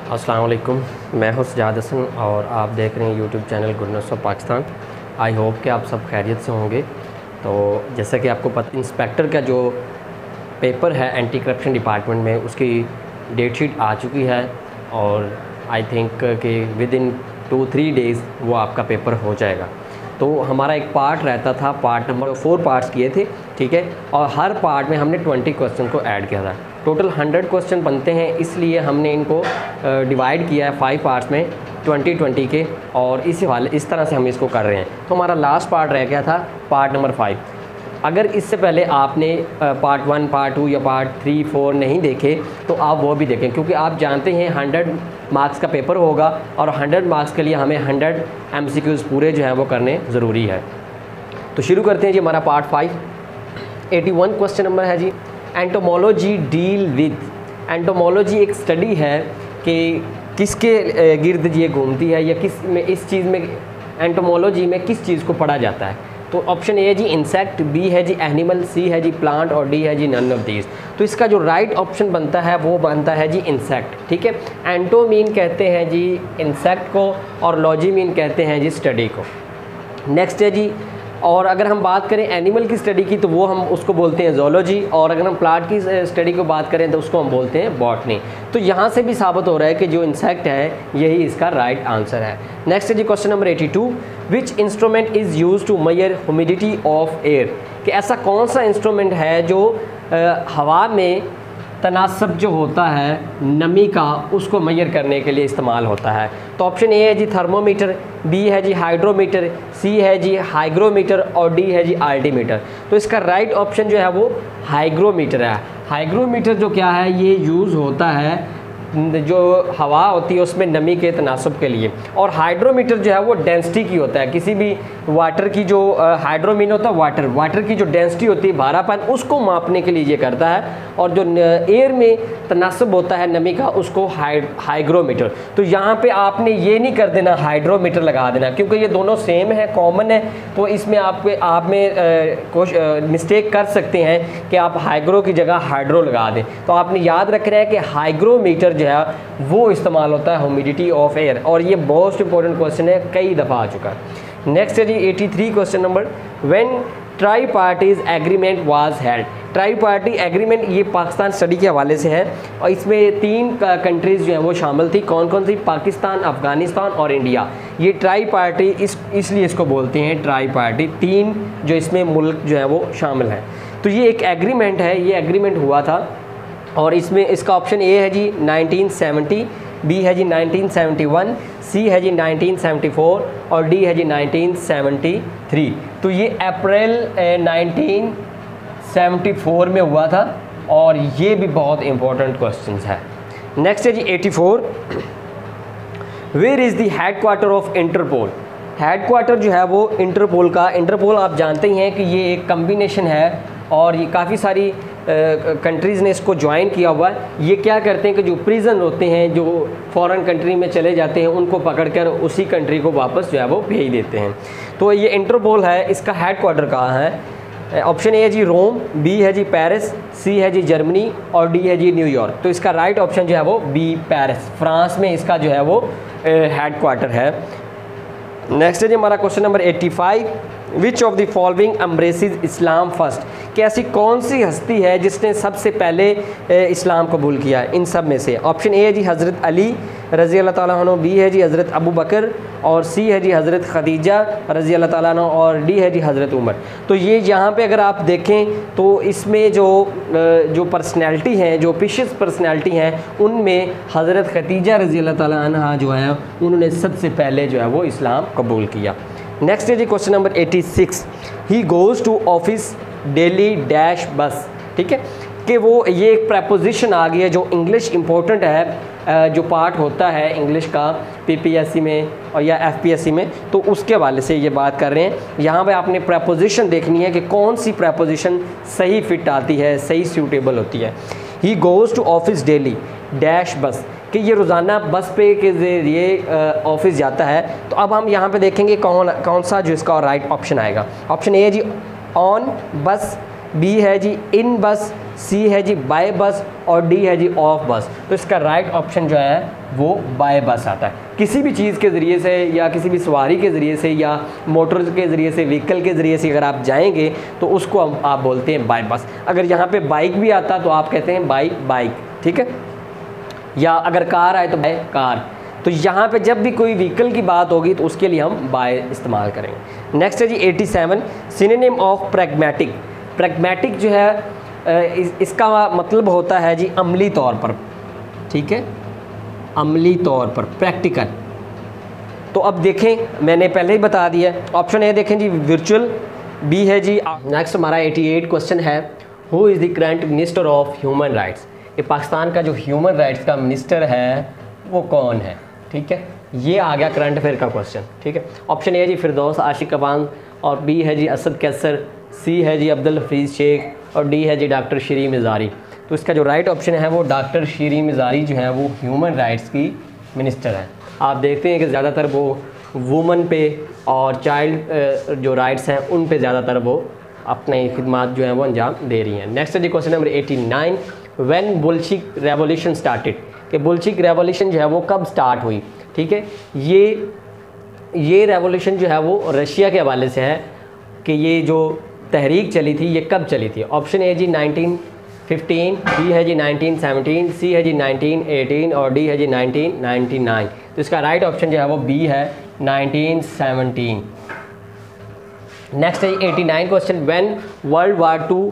अस्सलाम वालेकुम, मैं हूं सजाद हसन और आप देख रहे हैं YouTube channel goodness of Pakistan. I hope कि आप सब खैरियत से होंगे। तो जैसा कि आपको पता, इंस्पेक्टर का जो पेपर है एंटी करप्शन डिपार्टमेंट में, उसकी डेट शीट आ चुकी है और आई थिंक कि विद इन 2-3 डेज़ वो आपका पेपर हो जाएगा। तो हमारा एक पार्ट रहता था, पार्ट नंबर 4 पार्ट्स किए थे, ठीक है, और हर पार्ट में हमने 20 क्वेश्चन को ऐड किया था। टोटल 100 क्वेश्चन बनते हैं, इसलिए हमने इनको डिवाइड किया है 5 पार्ट्स में 20-20 के, और इस तरह से हम इसको कर रहे हैं। तो हमारा लास्ट पार्ट रह गया था पार्ट नंबर 5। अगर इससे पहले आपने पार्ट 1, पार्ट 2 या पार्ट 3, 4 नहीं देखे तो आप वो भी देखें, क्योंकि आप जानते हैं 100 मार्क्स का पेपर होगा और 100 मार्क्स के लिए हमें 100 MCQs पूरे जो हैं वो करने ज़रूरी है। तो शुरू करते हैं जी हमारा पार्ट 5। 81 क्वेश्चन नंबर है जी, एंटोमोलॉजी डील विद। एंटोमोलॉजी एक स्टडी है कि किसके गिर्द ये घूमती है या किस में, इस चीज़ में, एंटोमोलॉजी में किस चीज़ को पढ़ा जाता है। तो ऑप्शन ए है जी इंसेक्ट, बी है जी एनिमल, सी है जी प्लांट और डी है जी नन ऑफ दीज। तो इसका जो राइट ऑप्शन बनता है वो बनता है जी इंसेक्ट, ठीक है। एंटोमीन कहते हैं जी इंसेक्ट को और लॉजी मीन कहते हैं जी स्टडी को। नेक्स्ट है जी, और अगर हम बात करें एनिमल की स्टडी की तो वो हम उसको बोलते हैं जोलॉजी, और अगर हम प्लांट की स्टडी को बात करें तो उसको हम बोलते हैं बॉटनी। तो यहाँ से भी साबित हो रहा है कि जो इंसेक्ट है यही इसका राइट आंसर है। नेक्स्ट है जी question number 82, which instrument is use to measure humidity of air. कि ऐसा कौन सा इंस्ट्रूमेंट है जो हवा में तनासब जो होता है नमी का, उसको मेजर करने के लिए इस्तेमाल होता है। तो ऑप्शन ए है जी थर्मोमीटर, बी है जी हाइड्रोमीटर, सी है जी हाइग्रोमीटर और डी है जी आल्टीमीटर। तो इसका राइट ऑप्शन जो है वो हाइग्रोमीटर है। हाइग्रोमीटर जो क्या है, ये यूज़ होता है जो हवा होती है उसमें नमी के तनासब के लिए, और हाइड्रोमीटर जो है वो डेंसिटी की होता है। किसी भी वाटर की जो हाइड्रोमीन होता है वाटर की जो डेंसिटी होती है, भारापन, उसको मापने के लिए ये करता है, और जो एयर में तनासब होता है नमी का उसको हाइग्रोमीटर। तो यहाँ पे आपने ये नहीं कर देना हाइड्रोमीटर लगा देना, क्योंकि ये दोनों सेम है, कॉमन है। तो इसमें आप में मिस्टेक कर सकते हैं कि आप हाइग्रो की जगह हाइड्रो लगा दें। तो आपने याद रखना है कि हाइग्रोमीटर जो है वो इस्तेमाल होता है ह्यूमिडिटी ऑफ एयर, और ये मोस्ट इंपॉर्टेंट क्वेश्चन है, कई दफ़ा आ चुका है। नेक्स्ट है जी 83 question number, when try parties agreement was held. Try party agreement ये पाकिस्तान स्टडी के हवाले से है, और इसमें 3 कंट्रीज़ जो हैं वो शामिल थी। कौन कौन सी? पाकिस्तान, अफ़गानिस्तान और इंडिया। ये ट्राई पार्टी इसलिए इसको बोलते हैं ट्राई पार्टी, 3 जो इसमें मुल्क जो है वो शामिल हैं। तो ये एक एग्रीमेंट है, ये एग्रीमेंट हुआ था, और इसमें इसका ऑप्शन ए है जी 1970, बी है जी 1971, सी है जी 1974 और डी है जी 1973। तो ये अप्रैल 1974 में हुआ था, और ये भी बहुत इंपॉर्टेंट क्वेश्चन है। नेक्स्ट है जी 84, where is the headquarter of Interpol. Headquarter जो है वो इंटरपोल का, इंटरपोल आप जानते ही हैं कि ये एक कम्बिनेशन है, और ये काफ़ी सारी कंट्रीज़ ने इसको ज्वाइन किया हुआ है। ये क्या करते हैं कि जो प्रिजन होते हैं, जो फॉरेन कंट्री में चले जाते हैं, उनको पकड़कर उसी कंट्री को वापस जो है वो भेज देते हैं। तो ये इंटरपोल है, इसका हेडक्वार्टर कहाँ है? ऑप्शन ए है जी रोम, बी है जी पेरिस, सी है जी जर्मनी और डी है जी न्यूयॉर्क। तो इसका राइट ऑप्शन जो है वो बी, पेरिस, फ्रांस में इसका जो है वो हेडक्वार्टर है। नेक्स्ट है जी हमारा question number 85, which of the following embraces Islam first. कि ऐसी कौन सी हस्ती है जिसने सबसे पहले इस्लाम कबूल किया है? इन सब में से ऑप्शन ए है जी हज़रत अली रज़ी अल्लाह ताला अन्हु, बी है जी हज़रत अबू बकर और सी है जी हज़रत खदीजा रज़ी अल्लाह ताला अन्हा और डी है जी हज़रत उमर। तो ये यहाँ पे अगर आप देखें तो इसमें जो पर्सनैलिटी हैं, जो पिशेस पर्सनैलिटी हैं, उनमें हज़रत खदीजा रज़ी अल्लाह ताला अन्हा जो है उन्होंने सबसे पहले जो है वो इस्लाम कबूल किया। नेक्स्ट है जी question number 86, he goes to office daily dash bus. ठीक है, कि वो ये एक प्रपोजिशन आ गई है जो इंग्लिश इम्पोर्टेंट है, जो पार्ट होता है इंग्लिश का PPSC में और या FPSC में, तो उसके हवाले से ये बात कर रहे हैं। यहाँ पे आपने प्रपोजिशन देखनी है कि कौन सी प्रपोजिशन सही फिट आती है, सही सूटेबल होती है। He goes to office daily dash bus, कि ये रोज़ाना बस पे के ज़रिए ऑफिस जाता है। तो अब हम यहाँ पे देखेंगे कौन सा जो इसका राइट ऑप्शन आएगा। ऑप्शन ए है जी ऑन बस, बी है जी इन बस, सी है जी बाय बस और डी है जी ऑफ बस। तो इसका राइट ऑप्शन जो है वो बाय बस आता है। किसी भी चीज़ के ज़रिए से या किसी भी सवारी के ज़रिए से या मोटर के ज़रिए से, व्हीकल के ज़रिए से अगर आप जाएंगे तो उसको आप बोलते हैं बाय बस। अगर यहाँ पे बाइक भी आता तो आप कहते हैं बाई बाइक, ठीक है। या अगर कार आए तो बाय कार। तो यहाँ पे जब भी कोई व्हीकल की बात होगी तो उसके लिए हम बाय इस्तेमाल करेंगे। नेक्स्ट है जी 87, सिनोनिम ऑफ प्रैग्मेटिक। प्रैग्मेटिक जो है इसका मतलब होता है जी अमली तौर पर, ठीक है, अमली तौर पर, प्रैक्टिकल। तो अब देखें, मैंने पहले ही बता दिया, ऑप्शन ए देखें जी वर्चुअल, बी है जी। नेक्स्ट हमारा 88 क्वेश्चन है, who is the current minister of human rights. ये पाकिस्तान का जो ह्यूमन राइट्स का मिनिस्टर है वो कौन है, ठीक है। ये आ गया करंट अफेयर का क्वेश्चन, ठीक है। ऑप्शन ए है जी फिरदौस आशिक अवान, और बी है जी असद कैसर, सी है जी अब्दुल हफीज़ शेख और डी है जी डॉक्टर शीरी मिज़ारी। तो इसका जो राइट ऑप्शन है वो डॉक्टर शीरी मिज़ारी जो है वो ह्यूमन राइट्स की मिनिस्टर है। आप देखते हैं कि ज़्यादातर वो वुमन पे और चाइल्ड जो राइट्स हैं उन पे ज़्यादातर वो अपने खिदमात जो हैं वो अंजाम दे रही हैं। नेक्स्ट है जी question number 89, when Bolshevik revolution started. कि बोल्शिक रेवोल्यूशन जो है वो कब स्टार्ट हुई, ठीक है। ये रेवोल्यूशन जो है वो रशिया के हवाले से है कि ये जो तहरीक चली थी ये कब चली थी। ऑप्शन ए जी 1915, बी है जी 1917, सी है जी 1918 और डी है जी 1999। तो इसका राइट ऑप्शन जो है वो बी है 1917। नेक्स्ट है 89 question, when world war 2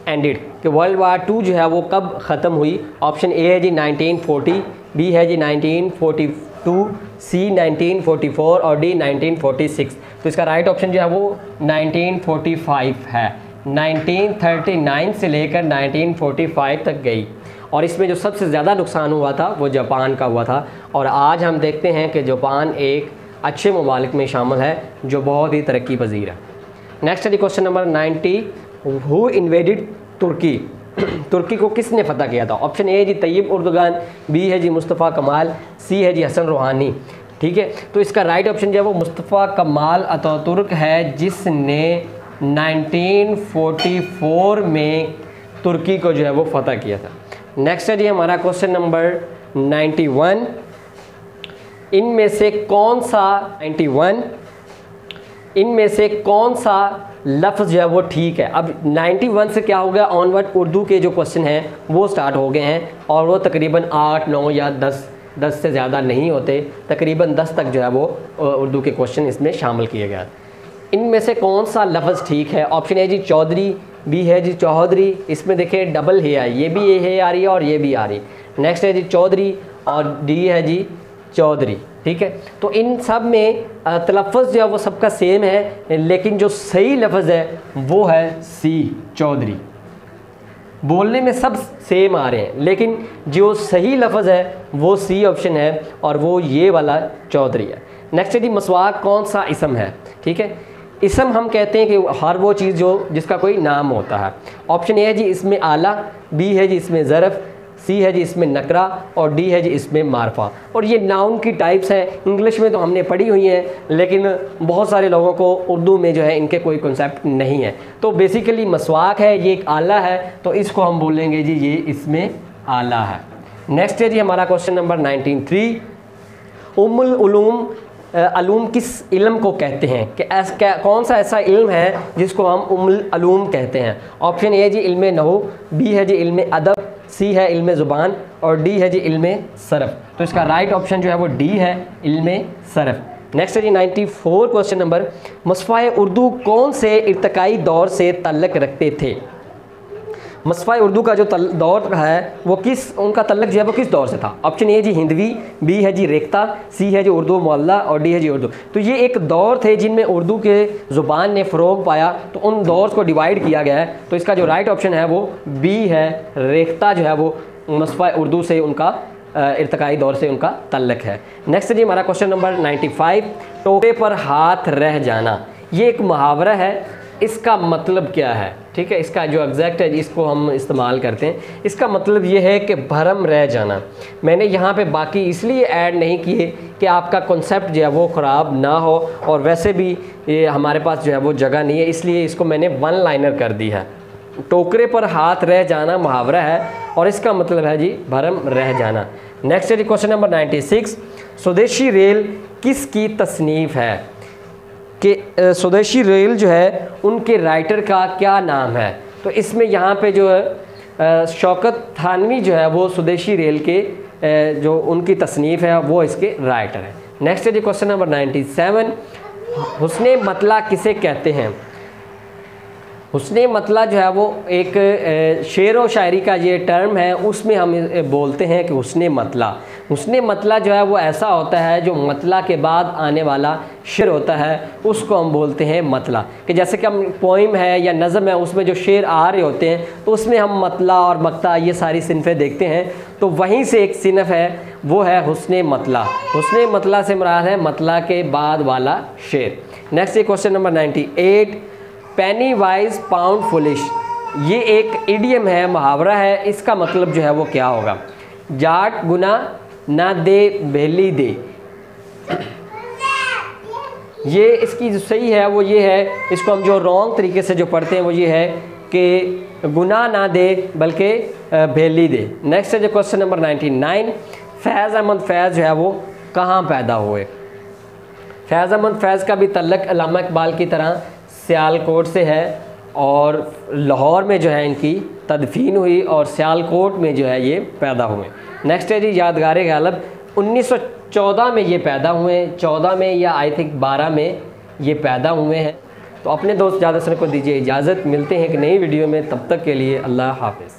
ended. कि वर्ल्ड वार 2 जो है वो कब ख़त्म हुई। ऑप्शन ए है जी 1940, बी है जी 1942, सी 1944 और डी 1946। तो इसका राइट ऑप्शन जो है वो 1945 है। 1939 से लेकर 1945 तक गई, और इसमें जो सबसे ज़्यादा नुकसान हुआ था वो जापान का हुआ था। और आज हम देखते हैं कि जापान एक अच्छे ममालिक में शामिल है जो बहुत ही तरक्की पजीर है। नेक्स्ट है क्वेश्चन नंबर 90, हु इन्वेडेड तुर्की। तुर्की को किसने फ़तह किया था। ऑप्शन ए है जी तैयब उर्दुगान, बी है जी मुस्तफ़ा कमाल, सी है जी हसन रूहानी, ठीक है। तो इसका राइट ऑप्शन जो है वो मुस्तफ़ा कमाल अतातुर्क है, जिसने 1944 में तुर्की को जो है वो फ़तह किया था। नेक्स्ट है जी हमारा क्वेश्चन नंबर 91, इनमें से कौन सा लफ्ज़ जो है वो ठीक है। अब 91 से क्या हो गया, ऑनवर्ड उर्दू के जो क्वेश्चन हैं वो स्टार्ट हो गए हैं, और वो तकरीबन 8, 9 या 10 से ज़्यादा नहीं होते, तकरीबन 10 तक जो है वो उर्दू के क्वेश्चन इसमें शामिल किए गए। इनमें से कौन सा लफ्ज़ ठीक है। ऑप्शन ए जी चौधरी, बी है जी चौधरी, इसमें देखिए डबल हे है, ये भी ये है आ रही है और ये भी आ रही है। नेक्स्ट है जी चौधरी और डी है जी चौधरी, ठीक है। तो इन सब में तलफ़्फ़ुज़ जो है वो सबका सेम है, लेकिन जो सही लफ्ज़ है वो है सी चौधरी। बोलने में सब सेम आ रहे हैं, लेकिन जो सही लफ्ज़ है वो सी ऑप्शन है और वो ये वाला चौधरी है। नेक्स्ट है जी मसवाक कौन सा इसम है, ठीक है। इसम हम कहते हैं कि हर वो चीज़ जो जिसका कोई नाम होता है। ऑप्शन ए है जी इसमें आला, बी है जी इसमें ज़रफ़, सी है जी इसमें नकरा और डी है जी इसमें मारफा। और ये नाउन की टाइप्स हैं, इंग्लिश में तो हमने पढ़ी हुई हैं, लेकिन बहुत सारे लोगों को उर्दू में जो है इनके कोई कॉन्सेप्ट नहीं है। तो बेसिकली मसवाक है, ये एक आला है, तो इसको हम बोलेंगे जी ये इसमें आला है। नेक्स्ट है जी हमारा क्वेश्चन नंबर 93, उम्मुल उलूम अलूम किस इल्म को कहते हैं। कि कौन सा ऐसा इल्म है जिसको हम उम्मुल अलूम कहते हैं। ऑप्शन ए जी इल्म नहू, बी है जी इल्म अदब, सी है इल्म ज़ुबान और डी है जी इल्म सरफ़। तो इसका राइट ऑप्शन जो है वो डी है, इल्म सरफ़। नेक्स्ट है जी 94 क्वेश्चन नंबर, मसफ़ा उर्दू कौन से इर्तिकाई दौर से ताल्लुक़ रखते थे। मसफ़ा उर्दू का जो दौर है वो उनका तल्लक जो है वो किस दौर से था। ऑप्शन ए जी हिंदवी, बी है जी रेख्ता, सी है जी उर्दू मुअल्ला और डी है जी उर्दू। तो ये एक दौर थे जिनमें उर्दू के ज़ुबान ने फ़रोग पाया, तो उन दौर को डिवाइड किया गया है। तो इसका जो राइट ऑप्शन है वो बी है, रेख्ता जो है वो मसफ़ा उर्दू से उनका इर्तिकाई दौर से उनका तल्लक है। नेक्स्ट जी हमारा क्वेश्चन नंबर 95, टोपे पर हाथ रह जाना। ये एक मुहावरा है, इसका मतलब क्या है, ठीक है। इसका जो एग्जैक्ट है इसको हम इस्तेमाल करते हैं। इसका मतलब ये है कि भरम रह जाना। मैंने यहाँ पे बाकी इसलिए ऐड नहीं किए कि आपका कॉन्सेप्ट जो है वो ख़राब ना हो, और वैसे भी ये हमारे पास जो है वो जगह नहीं है, इसलिए इसको मैंने वन लाइनर कर दी है। टोकरे पर हाथ रह जाना मुहावरा है और इसका मतलब है जी भरम रह जाना। नेक्स्ट है जी क्वेश्चन नंबर 96, स्वदेशी रेल किसकी तसनीफ़ है? कि स्वदेशी रेल जो है उनके राइटर का क्या नाम है? तो इसमें यहाँ पे जो है शौकत थानवी जो है वो स्वदेशी रेल के जो उनकी तसनीफ़ है वो इसके राइटर हैं। नेक्स्ट है जी क्वेश्चन नंबर 97, हुस्ने मतला किसे कहते हैं? हुस्ने मतला जो है वो एक शेर व शायरी का ये टर्म है, उसमें हम बोलते हैं कि हुस्ने मतला। हुस्ने मतला जो है वो ऐसा होता है जो मतला के बाद आने वाला शेर होता है उसको हम बोलते हैं मतला। कि जैसे कि हम पोइम है या नज़म है उसमें जो शेर आ रहे होते हैं तो उसमें हम मतला और मक्ता ये सारी सिनफ़ें देखते हैं, तो वहीं से एक सिनफ़ है वो है हुस्ने मतला। हुस्ने मतला से मुराद है मतला के बाद वाला शेर। नेक्स्ट क्वेश्चन नंबर 98, पेनी वाइज पाउंड फुलिश, ये एक इडियम है, मुहावरा है, इसका मतलब जो है वो क्या होगा? जाट गुना ना दे बेली दे। ये इसकी जो सही है वो ये है, इसको हम जो रॉन्ग तरीके से जो पढ़ते हैं वो ये है कि गुनाह ना दे बल्कि भेली दे। नेक्स्ट है जो क्वेश्चन नंबर 99, फैज़ अहमद फैज़ जो है वो कहाँ पैदा हुए? फैज़ अहमद फैज़ का भी तल्लक अल्लामा इकबाल की तरह सियालकोट से है और लाहौर में जो है इनकी तदफीन हुई और सियालकोट में जो है ये पैदा हुए। नेक्स्ट है जी यादगार गालिब, 1914 में ये पैदा हुए, 14 में या आई थिंक 12 में ये पैदा हुए हैं। तो अपने दोस्त जादसर को दीजिए इजाज़त, मिलते हैं एक नई वीडियो में, तब तक के लिए अल्लाह हाफ़िज़।